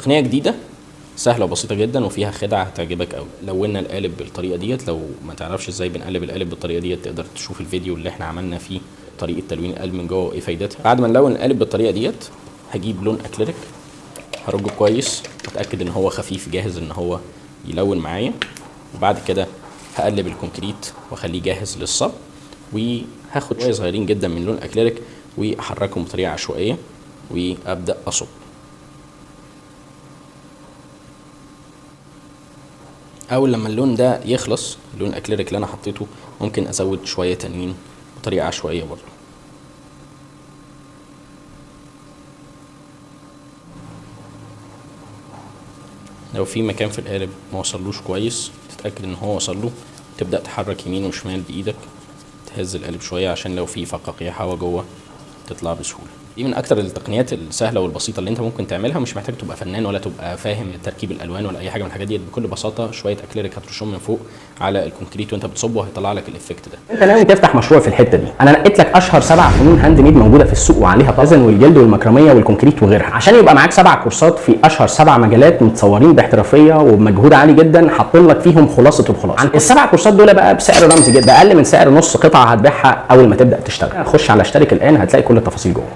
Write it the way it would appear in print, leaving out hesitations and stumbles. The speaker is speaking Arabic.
تقنيه جديده سهله وبسيطه جدا وفيها خدعه هتعجبك قوي. لونا القالب بالطريقه ديت، لو ما تعرفش ازاي بنقلب القالب بالطريقه ديت تقدر تشوف الفيديو اللي احنا عملنا فيه طريقه تلوين القالب من جوه وايه فايدتها. بعد ما نلون القالب بالطريقه ديت هجيب لون اكريليك هرجه كويس اتاكد ان هو خفيف جاهز ان هو يلون معايا، وبعد كده هقلب الكونكريت واخليه جاهز للصب، وهاخد شويه صغيرين جدا من لون الاكريليك واحركهم بطريقه عشوائيه وابدا اصب. اول لما اللون ده يخلص، اللون الاكريليك اللي انا حطيته، ممكن ازود شويه تانيين بطريقه عشوائيه برضه. لو في مكان في القالب ما وصلوش كويس تتاكد ان هو وصل له، تبدا تحرك يمين وشمال بايدك، تهز القالب شويه عشان لو في فقاقيع هوا جوه تطلع بسهوله. دي من اكتر التقنيات السهله والبسيطه اللي انت ممكن تعملها، مش محتاج تبقى فنان ولا تبقى فاهم تركيب الالوان ولا اي حاجه من الحاجات دي. بكل بساطه شويه اكريليك هترشهم من فوق على الكونكريت وانت بتصبه وهيطلع لك الايفكت ده. انت ناوي تفتح مشروع في الحته دي، انا نقيت لك اشهر 7 فنون هاند ميد موجوده في السوق وعليها طازن والجلد والمكرميه والكونكريت وغيرها، عشان يبقى معاك 7 كورسات في اشهر 7 مجالات متصورين باحترافيه وبمجهود عالي جدا، حاطين لك فيهم خلاصه الخلاصه. ال7 كورسات دول بقى بسعر رمزي جدا، اقل من سعر نص قطعه هتبيعها اول ما تبدا تشتغل. خش على اشترك الان هتلاقي كل التفاصيل جوه.